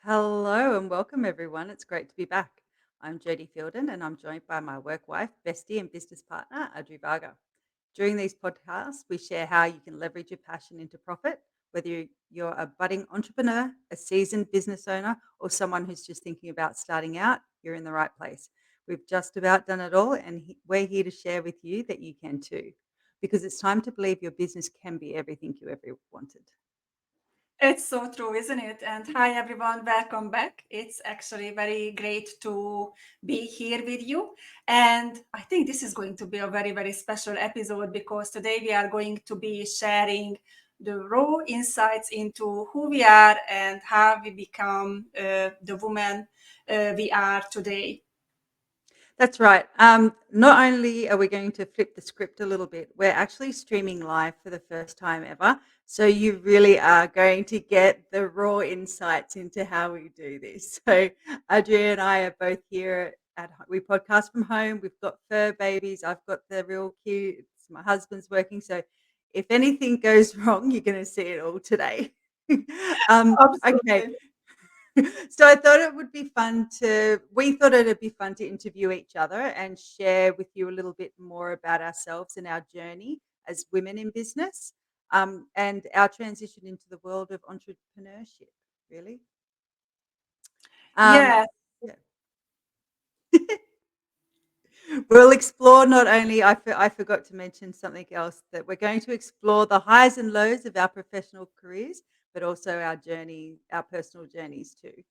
Hello and welcome, everyone. It's great to be back. I'm Jodie Fielden and I'm joined by my work wife, bestie, and business partner, Adri Varga. During these podcasts, we share how you can leverage your passion into profit, whether you're a budding entrepreneur, a seasoned business owner, or someone who's just thinking about starting out, you're in the right place. We've just about done it all, and we're here to share with you that you can too, because it's time to believe your business can be everything you ever wanted. It's so true, isn't it? And hi, everyone. Welcome back. It's actually very great to be here with you. And I think this is going to be a very, very special episode because today we are going to be sharing the raw insights into who we are and how we become the woman we are today. That's right. Not only are we going to flip the script a little bit, we're actually streaming live for the first time ever. So you really are going to get the raw insights into how we do this. So Adri and I are both here we podcast from home. We've got fur babies. I've got the real cute. My husband's working. So if anything goes wrong, you're going to see it all today. Okay. Absolutely. So I thought it would be fun we thought it'd be fun to interview each other and share with you a little bit more about ourselves and our journey as women in business, and our transition into the world of entrepreneurship, really. Um, Yes. yeah. We'll explore not only, I forgot to mention something else, that we're going to explore the highs and lows of our professional careers, but also our journey, our personal journeys too.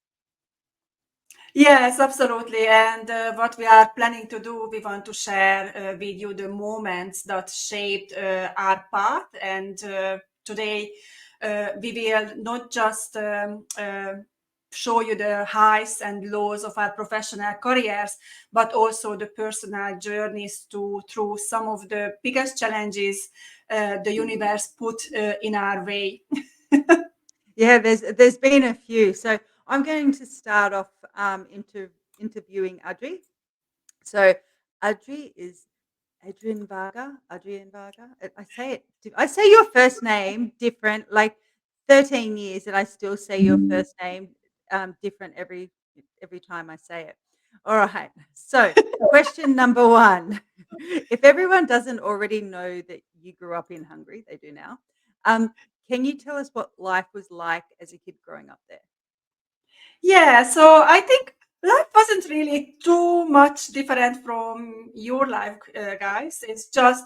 Yes, absolutely. And what we are planning to do, we want to share with you the moments that shaped our path. And today, we will not just show you the highs and lows of our professional careers, but also the personal journeys to through some of the biggest challenges the universe put in our way. Yeah, there's been a few. So I'm going to start off interviewing Adri. So Adri is Adrienne Varga. I say your first name different, like 13 years, and I still say your first name different every time I say it. All right. So question number one: if everyone doesn't already know that you grew up in Hungary, they do now. Um, can you tell us what life was like as a kid growing up there? Yeah, so I think life wasn't really too much different from your life, guys. It's just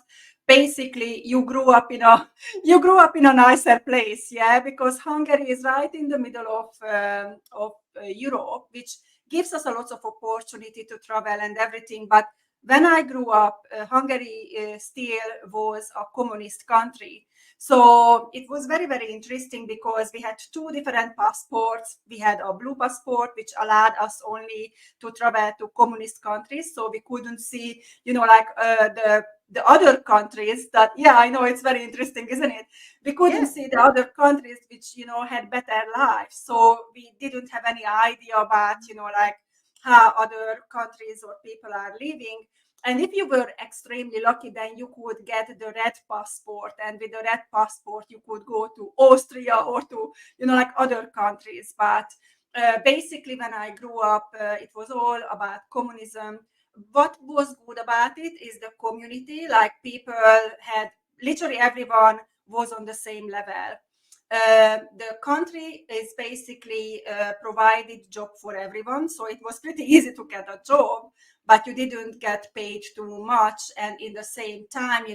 basically you grew up in a you grew up in a nicer place, yeah, because Hungary is right in the middle of Europe, which gives us a lot of opportunity to travel and everything. But when I grew up, Hungary still was a communist country. So it was very, very interesting because we had two different passports. We had a blue passport, which allowed us only to travel to communist countries. So we couldn't see, the other countries that, yeah, I know it's very interesting, isn't it? We couldn't Yeah. see the other countries which, had better lives. So we didn't have any idea about, how other countries or people are living. And if you were extremely lucky, then you could get the red passport. And with the red passport, you could go to Austria or to, other countries. But basically, when I grew up, it was all about communism. What was good about it is the community, like people had literally everyone was on the same level. The country is basically provided job for everyone, so it was pretty easy to get a job, but you didn't get paid too much. And in the same time,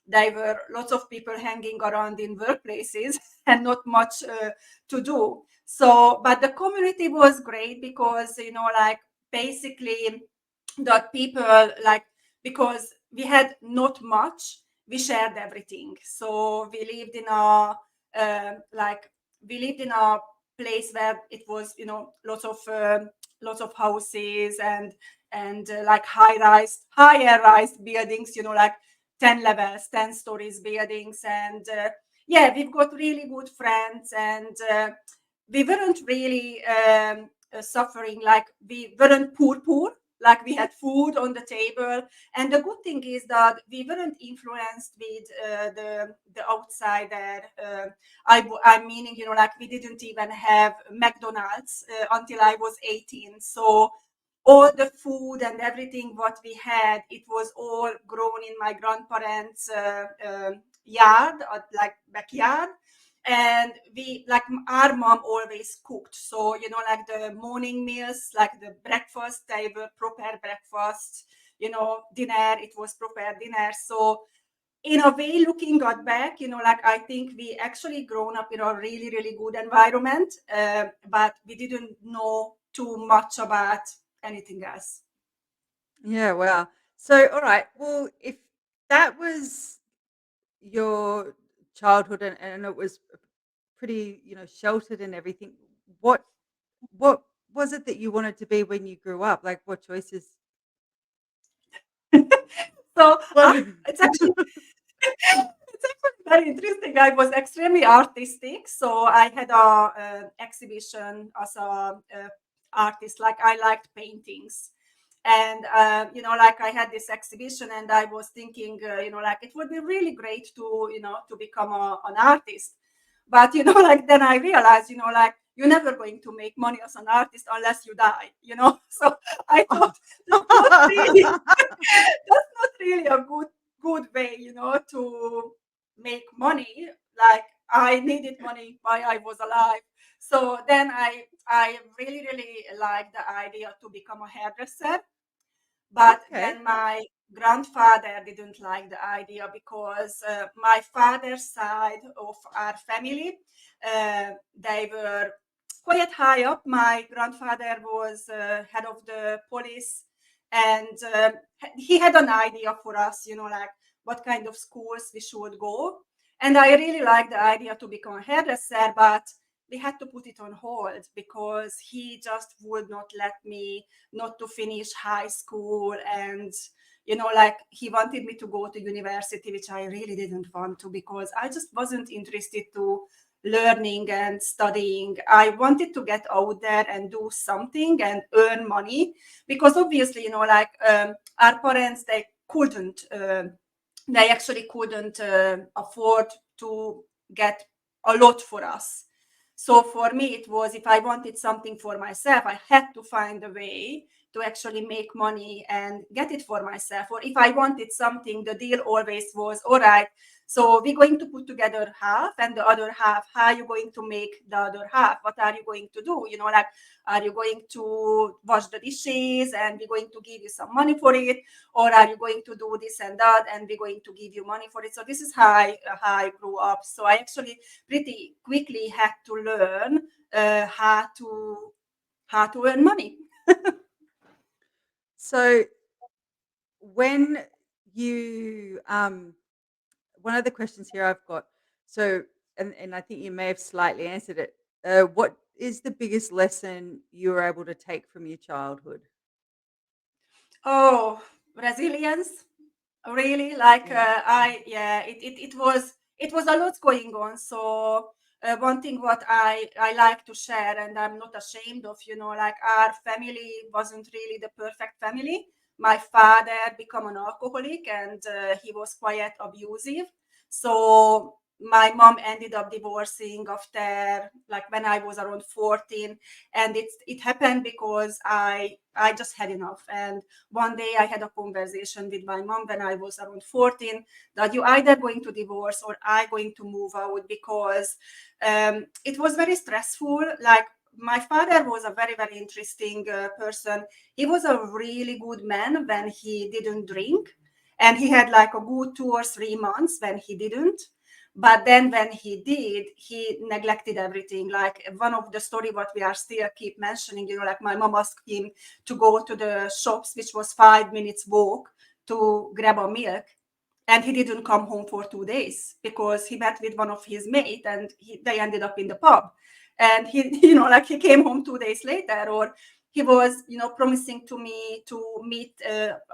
there were lots of people hanging around in workplaces and not much to do. So, but the community was great because, basically that people like, because we had not much, we shared everything. So like we lived in a place where it was, lots of houses and like higher rise buildings, like 10 levels, 10 stories buildings. And yeah, we've got really good friends. And we weren't really suffering, like we weren't poor, like we had food on the table. And the good thing is that we weren't influenced with the outsider. I'm meaning, like we didn't even have McDonald's until I was 18. So all the food and everything what we had, it was all grown in my grandparents' yard, or like backyard. And we, like, our mom always cooked. So, like the morning meals, like the breakfast, they were prepared breakfast, dinner, it was prepared dinner. So in a way, looking back, like I think we actually grown up in a really, really good environment, but we didn't know too much about anything else. Yeah, wow. So, all right. Well, if that was your childhood and it was pretty, sheltered and everything, what what was it that you wanted to be when you grew up? Like, what choices? So What? it's actually it's actually very interesting. I was extremely artistic, so I had a exhibition as a artist. Like I liked paintings, and like I had this exhibition, and I was thinking, like it would be really great to to become an artist. But like then I realized, like you're never going to make money as an artist unless you die. So I thought that's not really that's not really a good way, to make money. Like I needed money while I was alive. So then I really, really liked the idea to become a hairdresser. But Okay. then my grandfather didn't like the idea because my father's side of our family, they were quite high up. My grandfather was head of the police, and he had an idea for us, like what kind of schools we should go. And I really liked the idea to become a hairdresser, but we had to put it on hold because he just would not let me not to finish high school. And like he wanted me to go to university, which I really didn't want to because I just wasn't interested to learning and studying. I wanted to get out there and do something and earn money because obviously like our parents, they actually couldn't afford to get a lot for us. So for me, it was if I wanted something for myself, I had to find a way to actually make money and get it for myself. Or if I wanted something, the deal always was, all right, so we're going to put together half, and the other half, how are you going to make the other half? What are you going to do? Like, are you going to wash the dishes and we're going to give you some money for it? Or are you going to do this and that and we're going to give you money for it? So this is how I grew up. So I actually pretty quickly had to learn how to earn money. So, when you one of the questions here I've got. So, and I think you may have slightly answered it. What is the biggest lesson you were able to take from your childhood? Oh, resilience. Really, like Yeah. it was a lot going on. So one thing what I like to share, and I'm not ashamed of, like our family wasn't really the perfect family. My father became an alcoholic, and he was quite abusive. So my mom ended up divorcing after, like, when I was around 14, and it happened because I just had enough. And one day I had a conversation with my mom when I was around 14 that you either going to divorce or I going to move out because it was very stressful. Like my father was a very, very interesting person. He was a really good man when he didn't drink. And he had like a good 2 or 3 months when he didn't. But then when he did, he neglected everything. Like one of the story what we are still keep mentioning, like my mom asked him to go to the shops, which was 5 minutes walk to grab a milk. And he didn't come home for 2 days because he met with one of his mate and they ended up in the pub. And he, like he came home 2 days later, or he was, promising to me to meet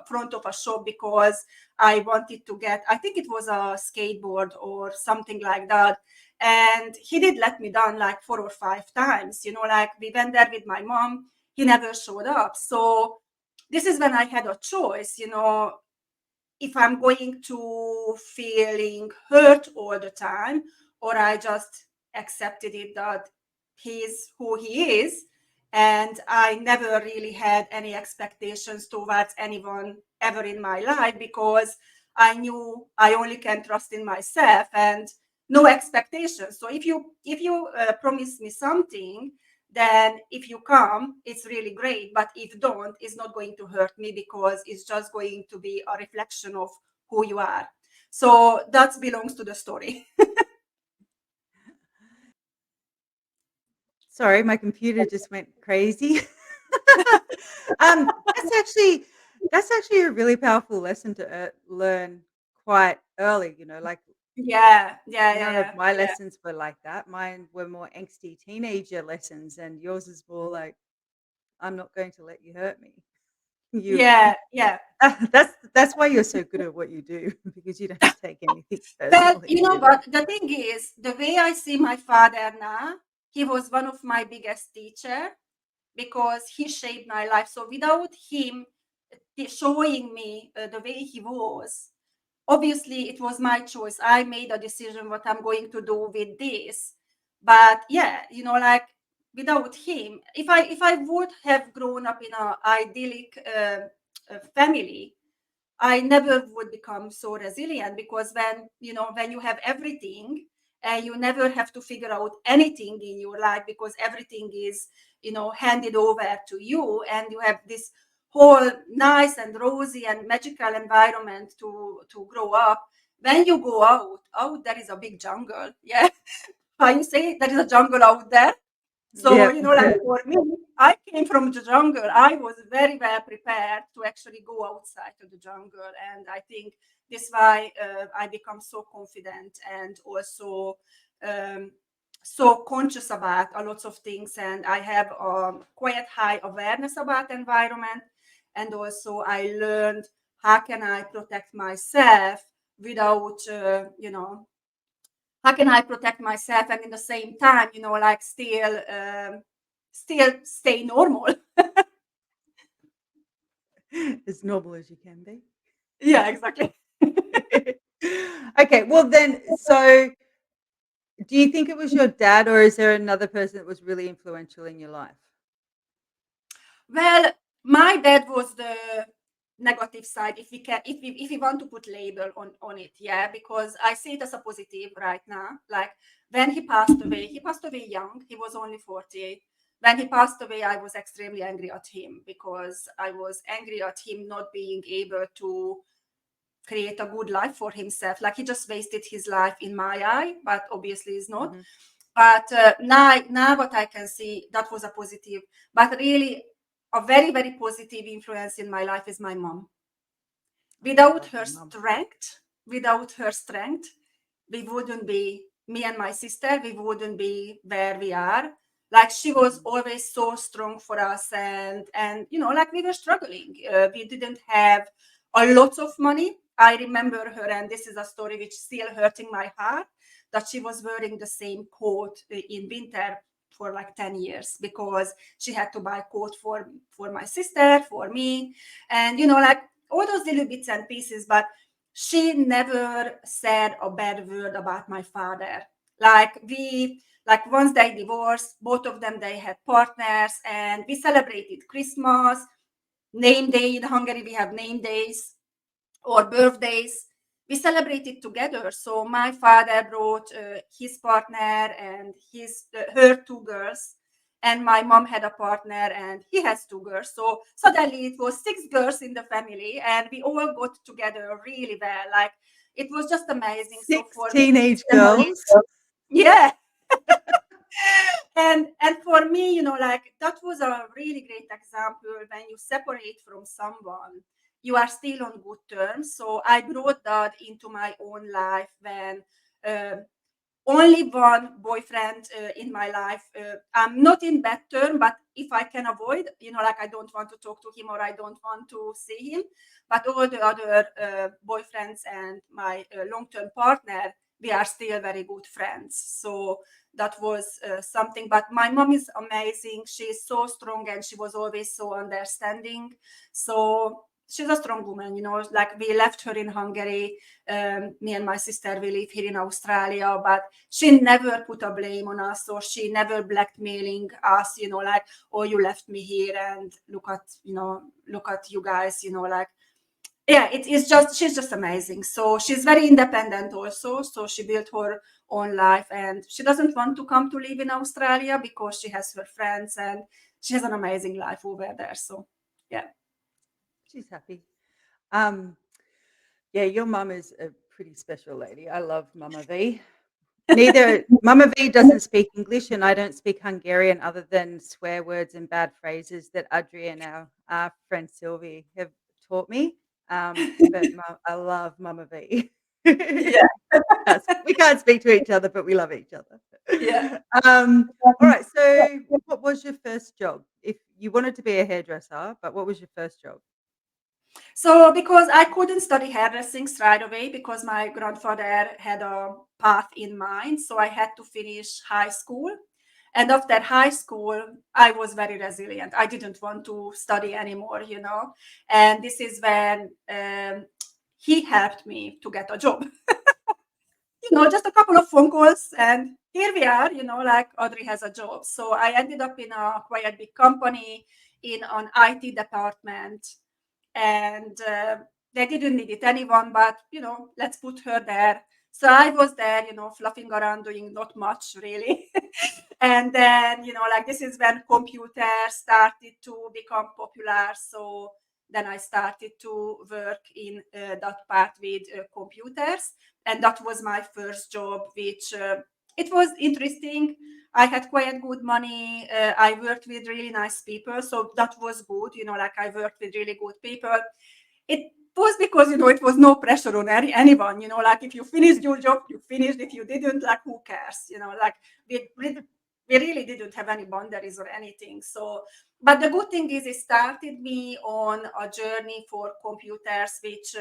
front of a shop because I wanted to get, I think it was a skateboard or something like that. And he did let me down like 4 or 5 times, like we went there with my mom, he never showed up. So this is when I had a choice, if I'm going to feeling hurt all the time, or I just accepted it that he's who he is. And I never really had any expectations towards anyone ever in my life, because I knew I only can trust in myself, and no expectations. So if you promise me something, then if you come, it's really great. But if don't, it's not going to hurt me, because it's just going to be a reflection of who you are. So that belongs to the story. Sorry, my computer just went crazy. um, that's actually that's actually a really powerful lesson to learn quite early. Like Yeah, yeah, yeah, none of yeah, my yeah, lessons were like that. Mine were more angsty teenager lessons, and yours is more like, I'm not going to let you hurt me. You yeah, yeah. that's why you're so good at what you do, because you don't take anything Well, personally, you know you know. what? The thing is, the way I see my father now, he was one of my biggest teacher, because he shaped my life. So without him showing me the way he was, obviously it was my choice. I made a decision what I'm going to do with this. But yeah, like without him, if I would have grown up in an idyllic family, I never would become so resilient, because when you have everything, and you never have to figure out anything in your life, because everything is handed over to you, and you have this whole nice and rosy and magical environment to grow up. When you go out there is a big jungle. Yeah. How you say, there is a jungle out there. So, Yeah, like yeah. for me, I came from the jungle. I was very well prepared to actually go outside to the jungle. And I think this why I become so confident, and also um, so conscious about a lot of things. And I have quite high awareness about environment. And also I learned how can I protect myself without, how can I protect myself, and in the same time, like still stay normal. As normal as you can be. Yeah, exactly. Okay, well then, so do you think it was your dad, or is there another person that was really influential in your life? Well, my dad was the negative side, if we can, if we want to put label on it, yeah, because I see it as a positive right now. Like when he passed away young. He was only 48. When he passed away, I was extremely angry at him, because I was angry at him not being able to create a good life for himself. Like he just wasted his life in my eye, but obviously is not. Mhm. But now what I can see, that was a positive. But really, a very, very positive influence in my life is my mom. Oh, I Without love her your mum. strength, without her strength, we wouldn't be, me and my sister, we wouldn't be where we are. Like she was Mhm. always so strong for us, and like we were struggling. We didn't have a lot of money. I remember her, and this is a story which is still hurting my heart, that she was wearing the same coat in winter for like 10 years, because she had to buy coat for my sister, for me, and like all those little bits and pieces. But she never said a bad word about my father. Like once they divorced, both of them, they had partners, and we celebrated Christmas, name day. In Hungary we have name days, or birthdays. We celebrated together. So my father brought his partner and her two girls, and my mom had a partner and he has two girls. So suddenly it was six girls in the family, and we all got together really well. Like it was just amazing. So Six for me, teenage memories, girls. yeah. And for me, like that was a really great example. When you separate from someone, you are still on good terms. So I brought that into my own life when uh, only one boyfriend in my life. I'm not in bad term, but if I can avoid, like I don't want to talk to him, or I don't want to see him. But all the other boyfriends and my long-term partner, we are still very good friends. So that was something. But my mom is amazing. She is so strong and she was always so understanding. So she's a strong woman, like we left her in Hungary. Me and my sister, we live here in Australia, but she never put a blame on us, or she never blackmailing us, like, oh, you left me here and look at you guys, like, yeah, it's just, she's just amazing. So she's very independent also. So she built her own life, and she doesn't want to come to live in Australia because she has her friends and she has an amazing life over there. So yeah. She's happy. Um, yeah, your mum is a pretty special lady. I love Mama V. Neither Mama V doesn't speak English, and I don't speak Hungarian other than swear words and bad phrases that Adri and our friend Sylvie have taught me. But I love Mama V. Yeah. We can't speak to each other, but we love each other. Yeah. All right. So, what was your first job? If you wanted to be a hairdresser, but what was your first job? So because I couldn't study hairdressing right away because my grandfather had a path in mind, so I had to finish high school. And after high school, I was very resilient. I didn't want to study anymore, And this is when he helped me to get a job. Just a couple of phone calls, and here we are, like Adri has a job. So I ended up in a quite big company in an IT department, and they didn't need it anyone, but let's put her there. So I was there, fluffing around, doing not much really. And then, like, this is when computers started to become popular. So then I started to work in that part with computers, and that was my first job, which it was interesting. I had quite good money. I worked with really nice people, so that was good. Like, I worked with really good people. It was because it was no pressure on anyone. Like, if you finished your job, you finished. If you didn't, like, who cares? Like, we really didn't have any boundaries or anything. So, but the good thing is, it started me on a journey for computers, which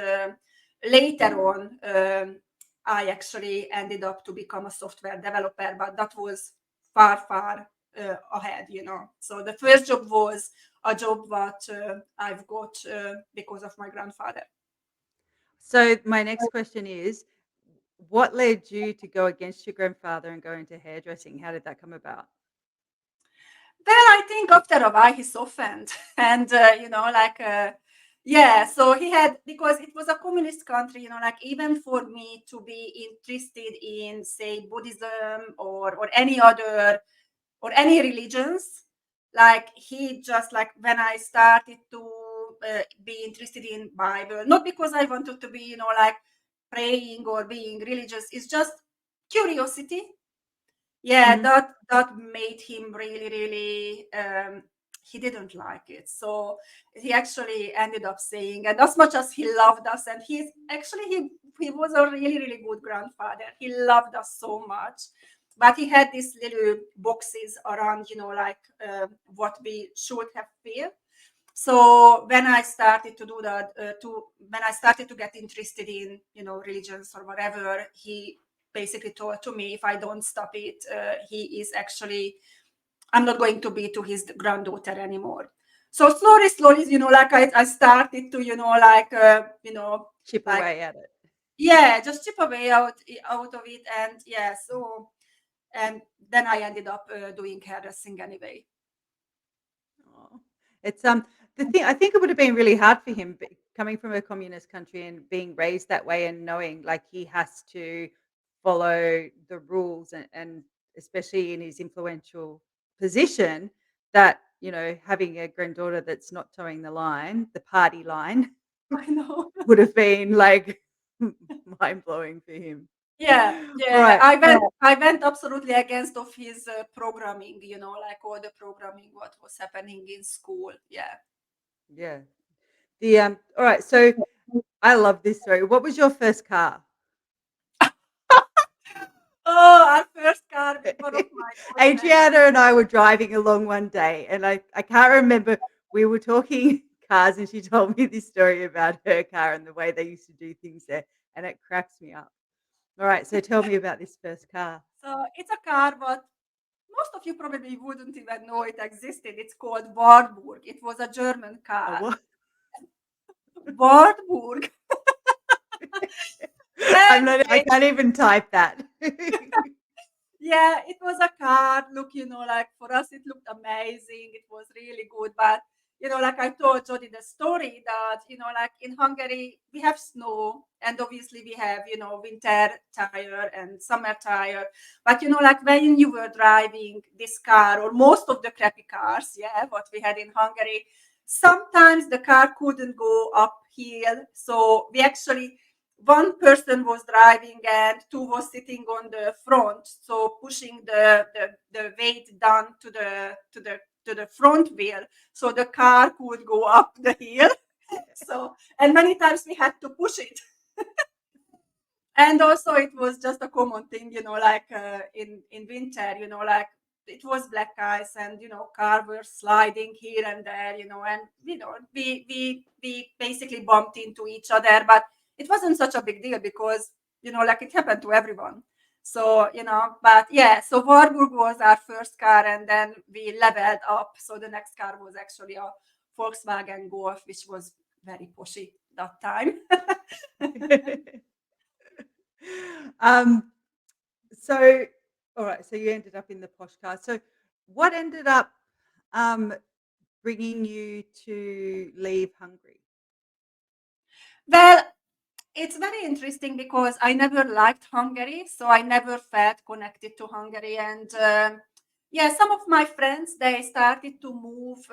later on. I actually ended up to become a software developer, but that was far, far ahead. So the first job was a job that I've got because of my grandfather. So, my next question is, what led you to go against your grandfather and go into hairdressing? How did that come about? Well, I think after a while he softened, and like, yeah. So he had, because it was a communist country, like, even for me to be interested in, say, Buddhism or any other or any religions, like, he just, like, when I started to be interested in Bible, not because I wanted to be, like, praying or being religious, it's just curiosity. Yeah, Mhm. that made him really, really, he didn't like it. So he actually ended up saying, and as much as he loved us, and he's actually, he was a really, really good grandfather. He loved us so much. But he had these little boxes around, like, what we should have feel. So when I started to do that, when I started to get interested in, religions or whatever, he basically told to me, if I don't stop it, he is actually, I'm not going to be to his granddaughter anymore. So slowly, slowly, like, I started to, like, Chip like, away at it. yeah, just chip away out of it, and yeah, so, and then I ended up doing hairdressing anyway. Oh. It's the thing. I think it would have been really hard for him coming from a communist country and being raised that way and knowing like he has to follow the rules and especially in his influential position that having a granddaughter that's not towing the line, the party line, I know. would have been like mind blowing for him. Yeah, All yeah. right. I went absolutely against of his programming, like all the programming what was happening in school. Yeah. Yeah. The all right. So I love this story. What was your first car? Oh, our first car with one of my boyfriends. Adriana and I were driving along one day, and I can't remember. We were talking cars, and she told me this story about her car and the way they used to do things there, and it cracks me up. All right, so tell me about this first car. So it's a car, but most of you probably wouldn't even know it existed. It's called Warburg. It was a German Oh, car. what? Warburg. I Anyway, can't even type that. yeah, it was a car. Look, like for us, it looked amazing. It was really good. But, like I told Jodie the story that, like in Hungary, we have snow and obviously we have, winter tire and summer tire. But, like when you were driving this car or most of the crappy cars, yeah, what we had in Hungary, sometimes the car couldn't go uphill. So we actually one person was driving and two was sitting on the front, so pushing the weight down to the front wheel so the car could go up the hill. So and many times we had to push it. And also it was just a common thing, like in winter, like it was black ice and car were sliding here and there, and we basically bumped into each other, but it wasn't such a big deal because like it happened to everyone. So but yeah, so Warburg was our first car and then we leveled up. So the next car was actually a Volkswagen Golf, which was very pushy that time. um, so, all right, so you ended up in the posh car. So, what ended up um, bringing you to leave Hungary? Well, it's very interesting because I never liked Hungary, so I never felt connected to Hungary. And yeah, some of my friends they started to move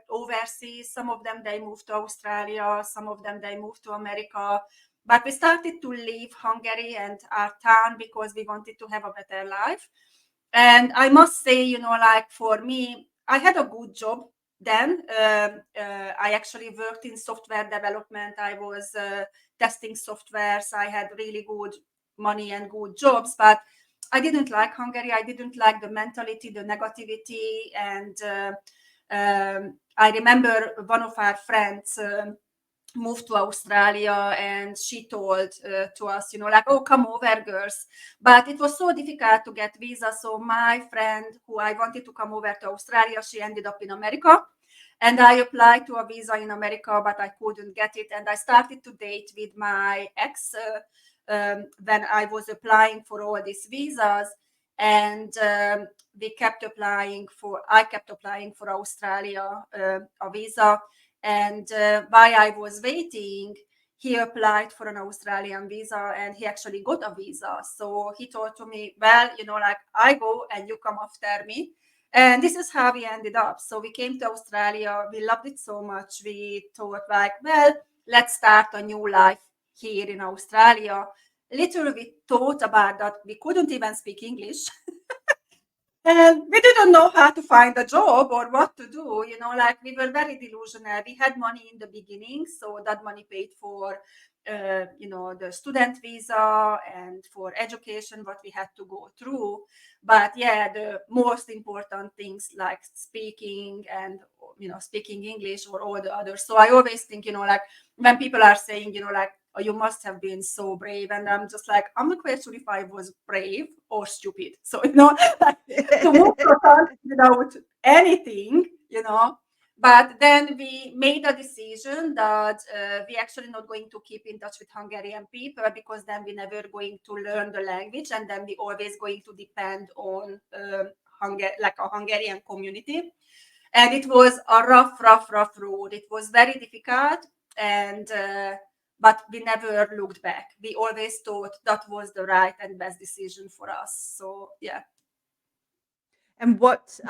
overseas. Some of them they moved to Australia. Some of them they moved to America. But we started to leave Hungary and our town because we wanted to have a better life. And I must say, like for me, I had a good job then. I actually worked in software development. I was testing softwares. I had really good money and good jobs, but I didn't like Hungary. I didn't like the mentality, the negativity. And I remember one of our friends moved to Australia and she told to us, like, oh, come over, girls. But it was so difficult to get visa. So my friend who I wanted to come over to Australia, she ended up in America. And I applied to a visa in America, but I couldn't get it. And I started to date with my ex when I was applying for all these visas. And I kept applying for Australia a visa. And while I was waiting, he applied for an Australian visa and he actually got a visa. So he told to me, well, like I go and you come after me. And this is how we ended up. So we came to Australia. We loved it so much. We thought like, well, let's start a new life here in Australia. Literally, we thought about that. We couldn't even speak English. And we didn't know how to find a job or what to do, like we were very delusional. We had money in the beginning, so that money paid for, the student visa and for education, what we had to go through. But yeah, the most important things like speaking and, speaking English or all the others. So I always think, like when people are saying, like, oh, you must have been so brave. And I'm just like, I'm not quite sure if I was brave or stupid. So, like, to move to a country without anything, But then we made a decision that we actually not going to keep in touch with Hungarian people because then we never going to learn the language and then we always going to depend on like a Hungarian community. And it was a rough road. It was very difficult, and but we never looked back. We always thought that was the right and best decision for us. So yeah. And what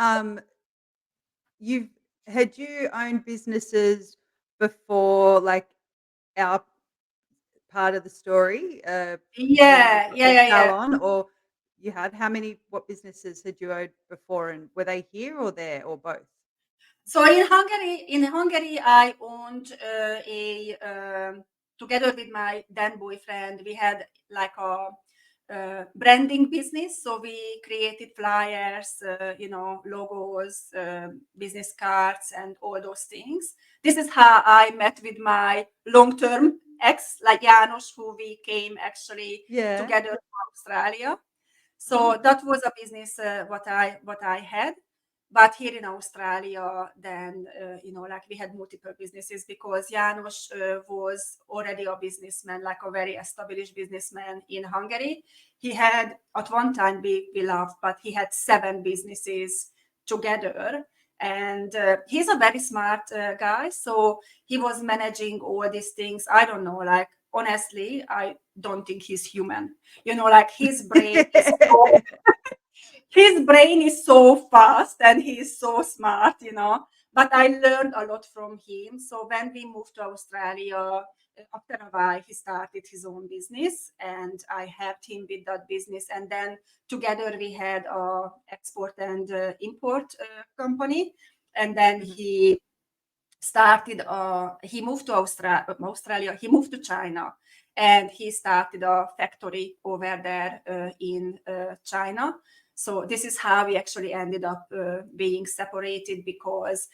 you've had you owned businesses before, like our part of the story, Yeah, yeah, the yeah, yeah. salon, or you had what businesses had you owned before, and were they here or there or both? So in Hungary, I owned together with my then boyfriend, we had like a branding business. So we created flyers, logos, business cards, and all those things. This is how I met with my long-term ex, like Janos, who we came actually Yeah. together to Australia. So that was a business what I had. But here in Australia, then like we had multiple businesses because János was already a businessman, like a very established businessman in Hungary. He had at one time we laughed, but he had 7 businesses together. And he's a very smart guy, so he was managing all these things. I don't know, like honestly, I don't think he's human. Like his brain is so fast and he's so smart, but I learned a lot from him. So when we moved to Australia, after a while, he started his own business and I helped him with that business. And then together we had a export and import company. And then he moved to Australia, he moved to China and he started a factory over there in China. So this is how we actually ended up being separated because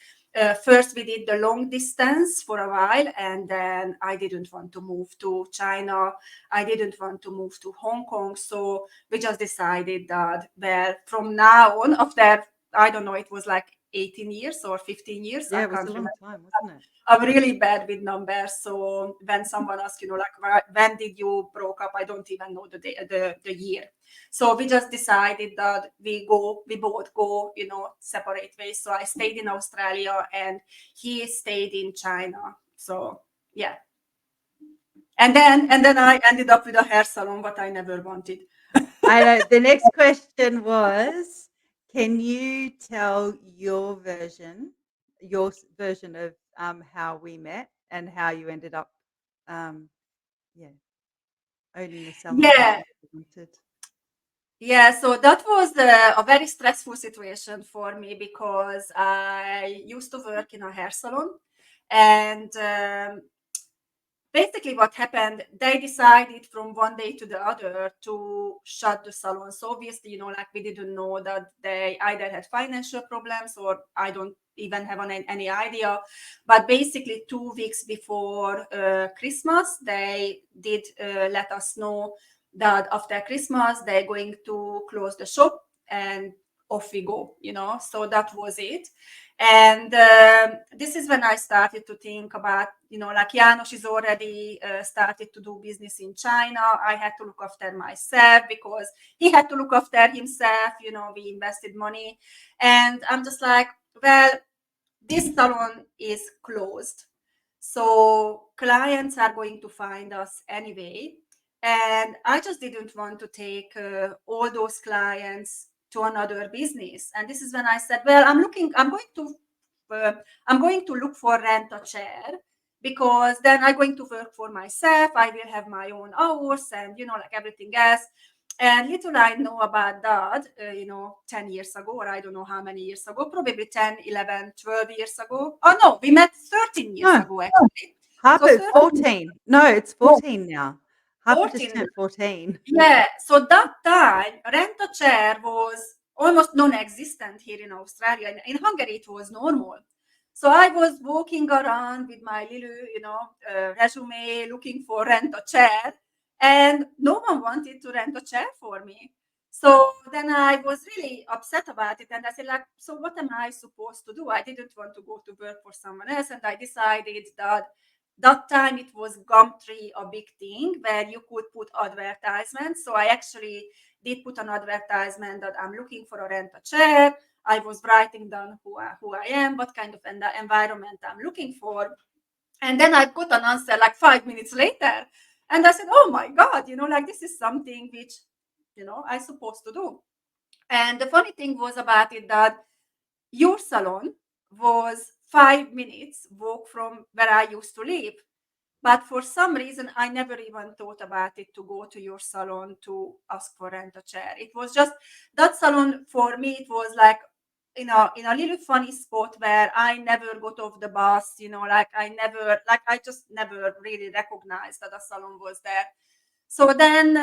first we did the long distance for a while and then I didn't want to move to China. I didn't want to move to Hong Kong. So we just decided that, well, from now on, after, I don't know, it was like 18 years or 15 years. Yeah, I it was can't a long remember. time, wasn't it? I'm really bad with numbers. So when someone asks, like, when did you broke up? I don't even know the year. So we just decided that we both go, separate ways. So I stayed in Australia and he stayed in China. So yeah. And then I ended up with a hair salon, what I never wanted. I know. The next question was, can you tell your version of how we met and how you ended up, um, yeah, owning the salon that Yeah. you wanted? Yeah, so that was a very stressful situation for me because I used to work in a hair salon and basically what happened, they decided from one day to the other to shut the salon. So obviously, like we didn't know that they either had financial problems or I don't even have any idea. But basically 2 weeks before Christmas, they did let us know that after Christmas, they're going to close the shop and off we go, so that was it. And this is when I started to think about, like János is already started to do business in China. I had to look after myself because he had to look after himself. We invested money. And I'm just like, well, this salon is closed. So clients are going to find us anyway. And I just didn't want to take all those clients to another business. And this is when I said, well, I'm going to look for rent a chair because then I'm going to work for myself. I will have my own hours and, like everything else. And little I know about that, 10 years ago, or I don't know how many years ago, probably 10, 11, 12 years ago. Oh, no, we met 13 years ago, actually. Harper, So 14. No, it's 14 now. Harper just 14. turned 14. Yeah, so that time, rent a chair was almost non-existent here in Australia. In Hungary, it was normal. So I was walking around with my little, resume, looking for rent a chair, and no one wanted to rent a chair for me. So then I was really upset about it, and I said, like, so what am I supposed to do? I didn't want to go to work for someone else, and I decided that time it was Gumtree, a big thing where you could put advertisements. So I actually did put an advertisement that I'm looking for a rent a chair. I was writing down who I am, what kind of environment I'm looking for. And then I got an answer like 5 minutes later. And I said, oh my God, like this is something which, I'm supposed to do. And the funny thing was about it that your salon was 5 minutes walk from where I used to live. But for some reason, I never even thought about it to go to your salon to ask for rent a chair. It was just that salon for me. It was like in a little funny spot where I never got off the bus. Like I just never really recognized that a salon was there. So then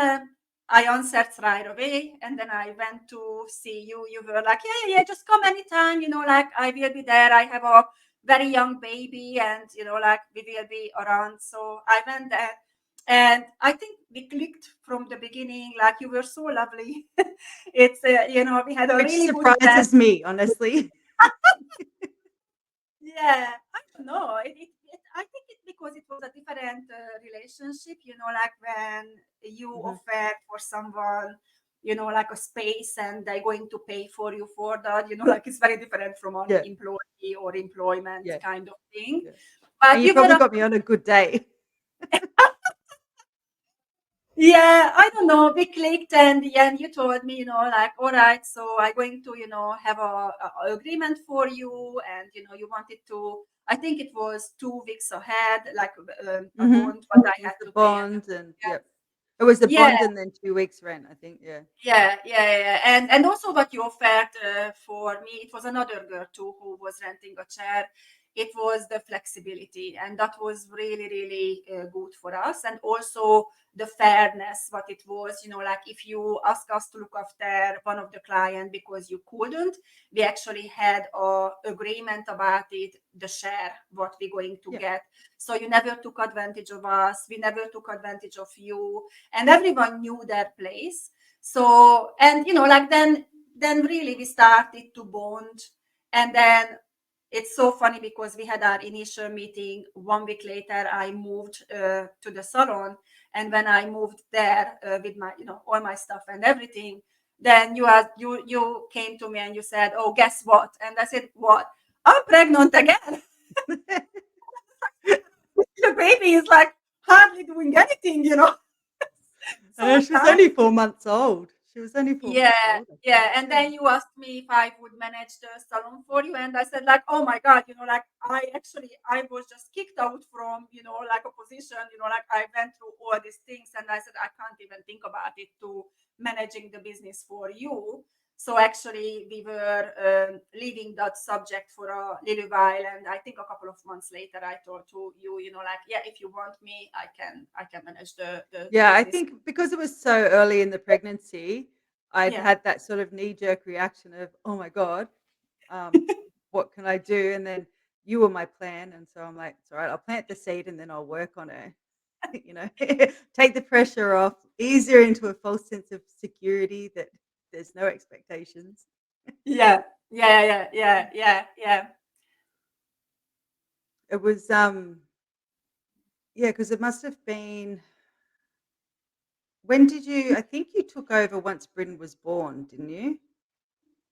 I answered right away, and then I went to see you. You were like, yeah, just come anytime. Like I will be there. I have a very young baby and like we will be around. So I went there And I think we clicked from the beginning. Like you were so lovely. It's we had a Which really good plan. surprises me, honestly. Yeah, I don't know. I think it's because it was a different relationship. Like when you Mhm. offer for someone, like a space, and they're going to pay for you for that. Like it's very different from an Yeah, employee or employment yeah, kind of thing. yeah. And But you we were probably got me on a good day. Yeah, I don't know. We clicked, and you told me, like, all right, so I'm going to, have a agreement for you, and you wanted to. I think it was 2 weeks ahead, like a Mhm. bond, what I It was had the to pay, and bond and yep. It was the yeah, bond and then 2 weeks rent, I think, yeah. yeah. And also what you offered for me, it was another girl too who was renting a chair. It was the flexibility, and that was really, really good for us. And also the fairness, what it was, like if you ask us to look after one of the client because you couldn't, we actually had a agreement about it, the share, what we're going to Yeah. get. So you never took advantage of us. We never took advantage of you, and everyone knew their place. So, and like then really we started to bond. And then it's so funny because we had our initial meeting. 1 week later I moved to the salon, and when I moved there with my all my stuff and everything, then you came to me and you said, oh, guess what? And I said, what? I'm pregnant again. The baby is like hardly doing anything. So She was kind. only 4 months old. She was only 4 months Yeah, old, I think. yeah. And Yeah. then you asked me if I would manage the salon for you. And I said, like, oh my God, like I was just kicked out from, like a position, like I went through all these things. And I said, I can't even think about it to managing the business for you. So actually we were leaving that subject for a little while. And I think a couple of months later, I told to you, like, yeah, if you want me, I can manage the Yeah, I business. think because it was so early in the pregnancy, I'd Yeah. had that sort of knee-jerk reaction of, "Oh my god, um, what can I do?" And then you were my plan, and so I'm like, "It's all right, I'll plant the seed and then I'll work on it." You know, take the pressure off, ease her into a false sense of security that there's no expectations. Yeah, yeah. It was, yeah, because it must have been when did you I think you took over once Bryn was born, didn't you?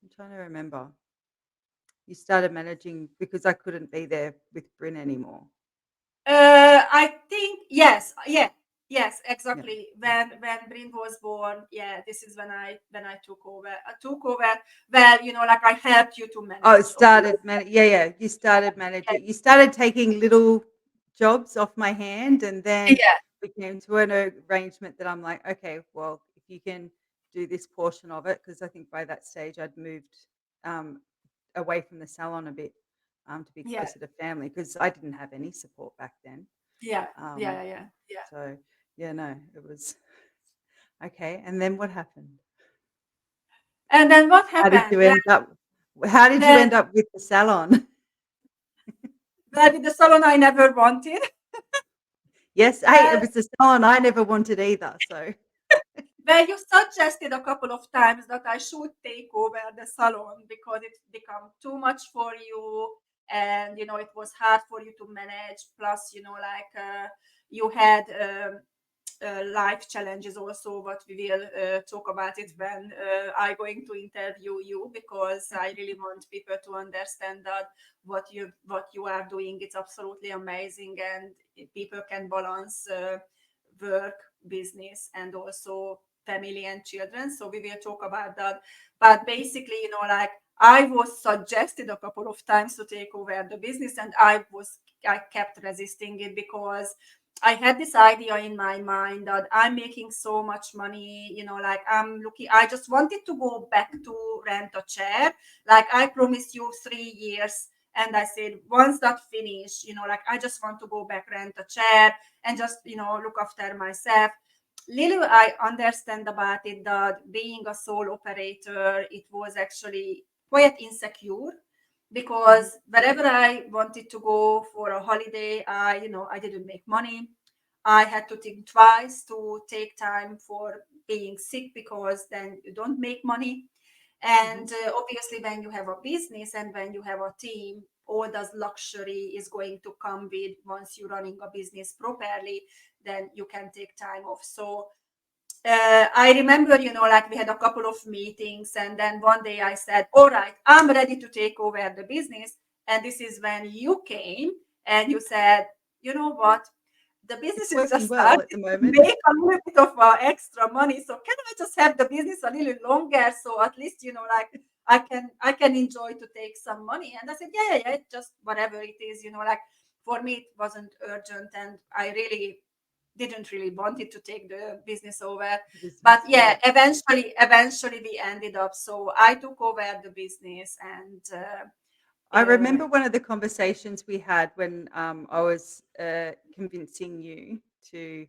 I'm trying to remember. You started managing because I couldn't be there with Bryn anymore. I think yes, yes, Yeah. exactly. When Brin was born, yeah, this is when I took over. I took over. Well, like I helped you to Oh, it manage, of started course. yeah, yeah, you started managing. You started taking little jobs off my hand, and then Yeah, we came to an arrangement that I'm like, "Okay, well, if you can do this portion of it," because I think by that stage I'd moved, um, away from the salon a bit, to be yeah, closer to family because I didn't have any support back then. yeah, Um, yeah. so yeah, no, it was okay, and then what happened? And then what How did happened? you end up how did you Then end up with the salon? well, with the salon I never wanted. Yes, hey, it Well, was the salon I never wanted either, so Well, you suggested a couple of times that I should take over the salon because it become too much for you, and it was hard for you to manage. Plus, like you had life challenges also. But we will talk about it when I going to interview you, because I really want people to understand that what you are doing, it's absolutely amazing, and people can balance work, business, and also family and children. So we will talk about that. But basically, like I was suggested a couple of times to take over the business, and I kept resisting it because I had this idea in my mind that I'm making so much money, like I'm looking, I just wanted to go back to rent a chair. Like I promised you 3 years. And I said, once that finish, like I just want to go back, rent a chair, and just, look after myself. Little I understand about it that being a sole operator, it was actually quite insecure, mhm, because wherever I wanted to go for a holiday, I didn't make money. I had to think twice to take time for being sick, because then you don't make money. And obviously, when you have a business and when you have a team, all that luxury is going to come with, once you're running a business properly, then you can take time off. So I remember, like we had a couple of meetings, and then one day I said, all right, I'm ready to take over the business. And this is when you came and you said, you know what? The business It's is working just well starting at the to moment. make a little bit of extra money. So can I just have the business a little longer? So at least, like I can enjoy to take some money. And I said, yeah, just whatever it is, like for me, it wasn't urgent, and I really didn't really wanted to take the business over. But Business, yeah, yeah. eventually we ended up. So I took over the business, and I uh, remember one of the conversations we had when I was convincing you to,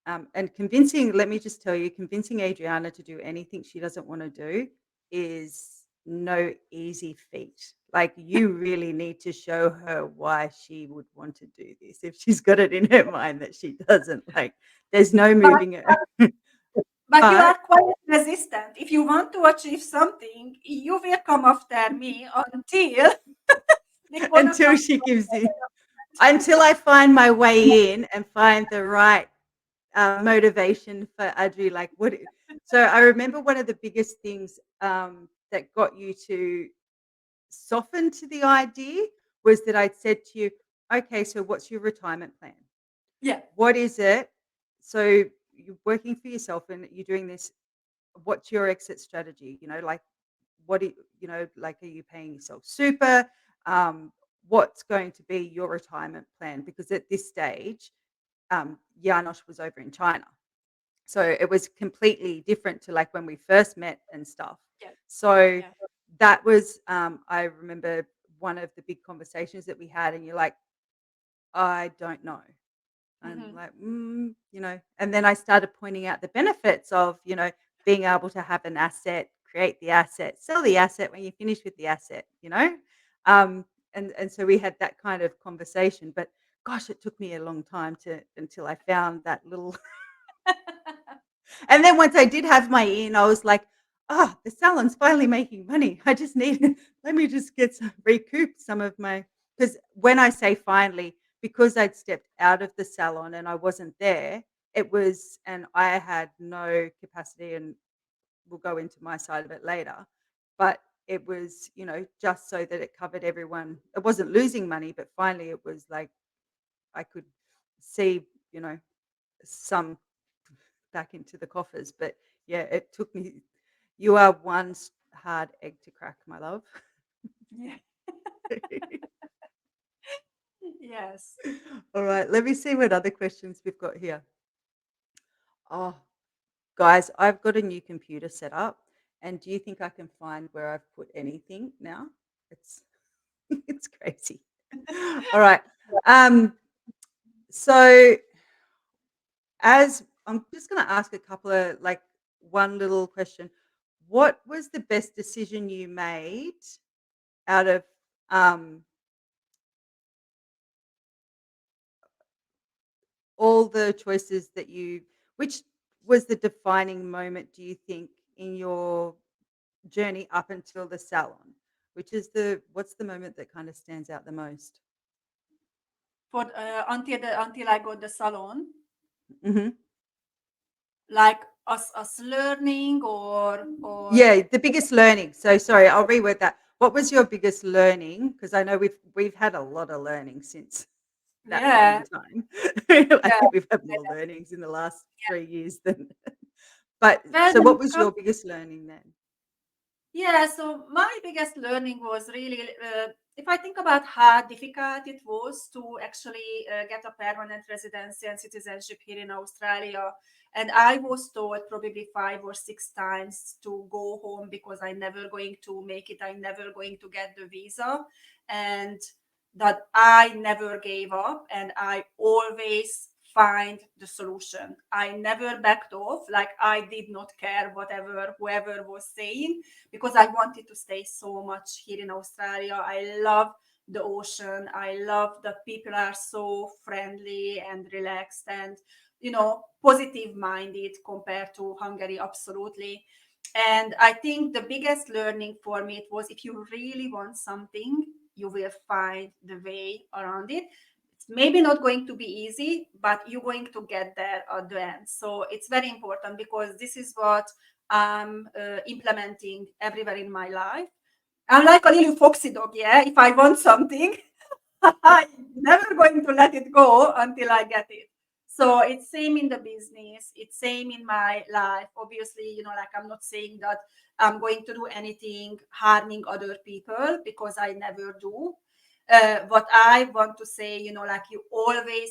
and convincing, let me just tell you, convincing Adriana to do anything she doesn't want to do is no easy feat. Like, you really need to show her why she would want to do this if she's got it in her mind that she doesn't. Like, there's no but moving it. but you are But quite resistant. If you want to achieve something, you will come after me until we're gonna until come she gives you, to until I find my way in and find the right motivation for Adri, like what? So I remember one of the biggest things that got you to soften to the idea was that I'd said to you, okay, so what's your retirement plan? yeah. What is it? So you're working for yourself and you're doing this. What's your exit strategy? Like like, are you paying yourself super? Um, what's going to be your retirement plan? Because at this stage, Janosch was over in China. So it was completely different to like when we first met and stuff. Yeah. So Yeah. that was, I remember one of the big conversations that we had, and you're like, I don't know. And Hmm. like, and then I started pointing out the benefits of, being able to have an asset, create the asset, sell the asset when you finish with the asset. Um, and so we had that kind of conversation. But gosh, it took me a long time until I found that little. And then once I did have my in, I was like, "Oh, the salon's finally making money. I just need let me just get recoup some of my." Because when I say finally, because I'd stepped out of the salon and I wasn't there, it was, and I had no capacity, and we'll go into my side of it later. But it was, just so that it covered everyone. It wasn't losing money, but finally it was like I could see, some back into the coffers. But yeah, it took me. You are one hard egg to crack, my love. Yeah. Yes. All right, let me see what other questions we've got here. Oh, guys, I've got a new computer set up, and do you think I can find where I've put anything now? It's it's crazy. All right. Um, so as I'm just going to ask a couple of like one little question. What was the best decision you made out of um, all the choices that which was the defining moment, do you think, in your journey up until the salon? What's the moment that kind of stands out the most? For until I got the salon, Hmm. like us learning, or Yeah, the biggest learning. So sorry, I'll reword that. What was your biggest learning? Because I know we've had a lot of learning since that point in yeah, time. I yeah. think we've had more learnings in the last 3 years than. But Well, so, then what was come. your biggest learning then? Yeah, so my biggest learning was really, if I think about how difficult it was to actually get a permanent residency and citizenship here in Australia. And I was told probably 5 or 6 times to go home because I'm never going to make it, I'm never going to get the visa. And that I never gave up, and I always find the solution. I never backed off. Like, I did not care whatever whoever was saying, because I wanted to stay so much here in Australia. I love the ocean. I love that people are so friendly and relaxed and, positive minded compared to Hungary, absolutely. And I think the biggest learning for me it was if you really want something, you will find the way around it. It's maybe not going to be easy, but you're going to get there at the end. So it's very important because this is what I'm implementing everywhere in my life. I'm like a little foxy dog, yeah. If I want something, I'm never going to let it go until I get it. So it's same in the business, it's same in my life. Obviously, like I'm not saying that I'm going to do anything harming other people because I never do. What I want to say, like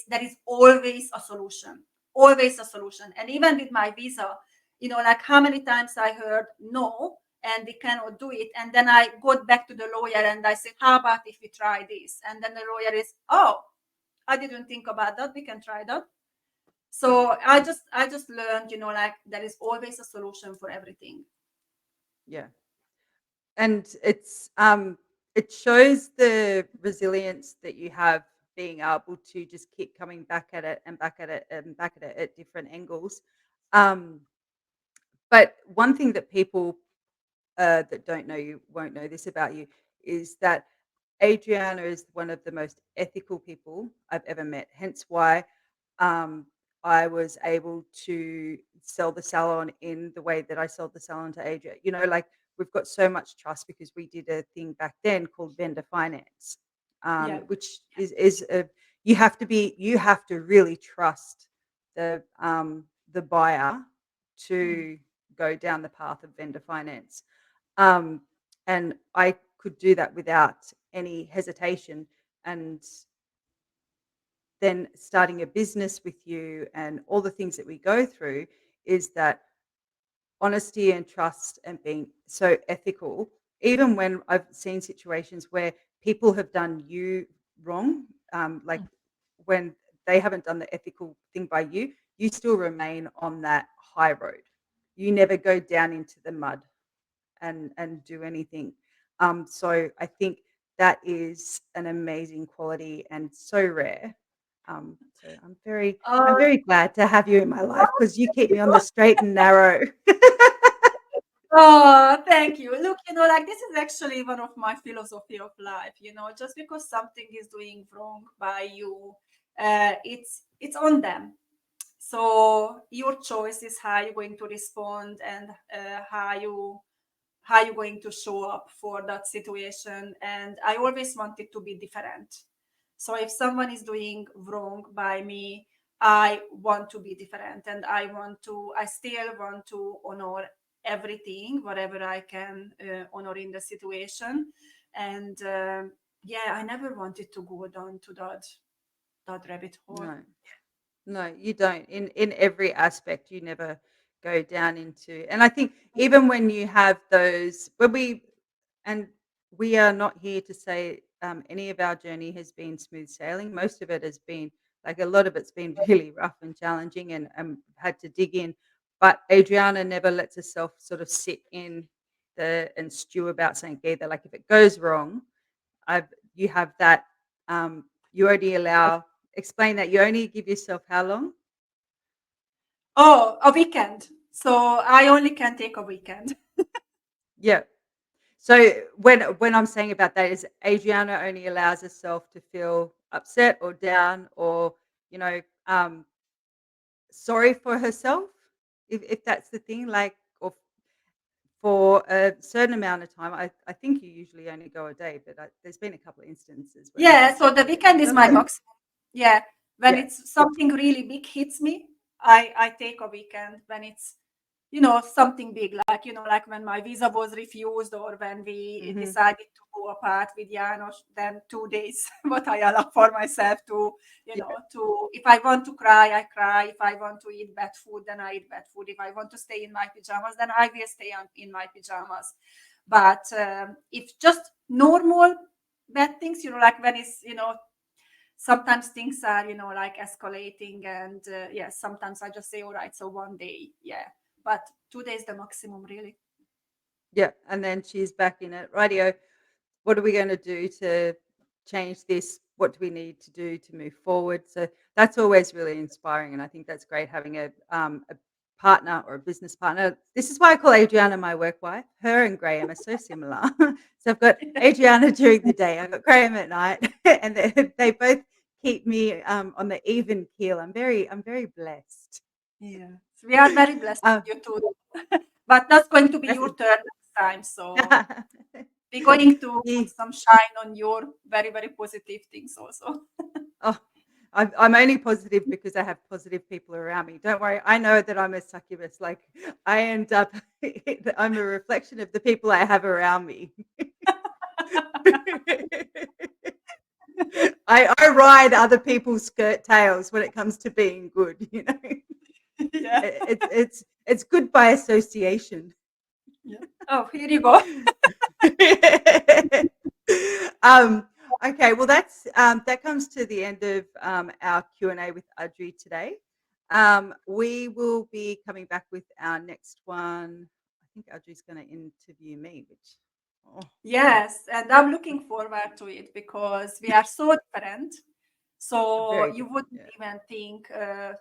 there is always a solution, always a solution. And even with my visa, like how many times I heard no, and we cannot do it. And then I got back to the lawyer and I said, how about if we try this? And then the lawyer is, oh, I didn't think about that. We can try that. Mm. So I just learned, like there is always a solution for everything. Yeah. And it shows the resilience that you have being able to just keep coming back at it and back at it and back at it at different angles. Um, but one thing that people that don't know you won't know this about you is that Adriana is one of the most ethical people I've ever met. Hence why um, I was able to sell the salon in the way that I sold the salon to Adrian. Like we've got so much trust because we did a thing back then called vendor finance, Yeah. which is a you have to really trust the buyer Mm. to go down the path of vendor finance. Um, and I could do that without any hesitation. And then starting a business with you and all the things that we go through is that honesty and trust and being so ethical, even when I've seen situations where people have done you wrong, like Mm. when they haven't done the ethical thing by you, you still remain on that high road. You never go down into the mud and do anything. So I think that is an amazing quality and so rare. So I'm Uh, very glad to have you in my life because you keep me on the straight and narrow. Oh, thank you. Look, like this is actually one of my philosophy of life. Just because something is doing wrong by you, it's on them. So your choice is how you're going to respond and how you're going to show up for that situation. And I always want it to be different. So if someone is doing wrong by me, I want to be different and I still want to honor everything, whatever I can honor in the situation. And yeah, I never wanted to go down to that rabbit hole. No, no, you don't. In every aspect, you never go down into. And I think even when you have those, and we are not here to say any of our journey has been smooth sailing. Most of it has been like a lot of it's been really rough and challenging, and had to dig in. But Adriana never lets herself sort of sit in and stew about something either. Like if it goes wrong, I've you have that. You only allow explain that you only give yourself how long? Oh, a weekend. So I only can take a weekend. Yeah. So when I'm saying about that is Adriana only allows herself to feel upset or down or you know um, sorry for herself if that's the thing like or for a certain amount of time. I think you usually only go a day, but there's been a couple of instances where you've Yeah, had to so the go a bit weekend is longer. my But maximum. Yeah, when yeah, it's something really big hits me, I take a weekend. When it's something big, like like when my visa was refused or when we hmm decided to go apart with Janos, then 2 days what I allow for myself to yeah, if I want to cry, I cry. If I want to eat bad food, then I eat bad food. If I want to stay in my pajamas, then I will stay in my pajamas. But if just normal bad things, like when it's sometimes things are like escalating, and yes, sometimes I just say, all right, so 1 day, yeah, but 2 days the maximum, really. yeah. And then she's back in it. Rightio. What are we going to do to change this? What do we need to do to move forward? So that's always really inspiring, and I think that's great having a partner or a business partner. This is why I call Adriana my work wife. Her and Graham are so similar. So I've got Adriana during the day, I've got Graham at night, and they both keep me on the even keel. I'm very blessed. Yeah. We are very blessed Um, with you too. But that's going to be that's your turn next time. So we're going to yeah. put some shine on your very, very positive things also. Oh, I'm only positive because I have positive people around me. Don't worry, I know that I'm a succubus. Like I end up, I'm a reflection of the people I have around me. I ride other people's skirt tails when it comes to being good. Yeah. It's good by association. Yeah. Oh, here you go. um, okay, well that comes to the end of our Q&A with Adri today. We will be coming back with our next one. I think Adri's going to interview me, which oh, Yes, and I'm looking forward to it because we are so different. So very you different. wouldn't even think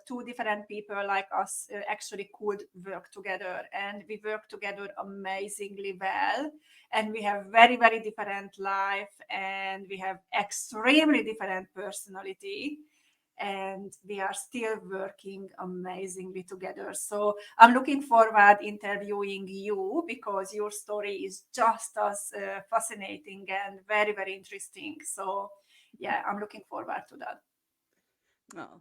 two different people like us actually could work together, and we work together amazingly well. And we have very, very different life, and we have extremely different personality, and we are still working amazingly together. So I'm looking forward interviewing you because your story is just as fascinating and very, very interesting. So yeah, I'm looking forward to that. Oh,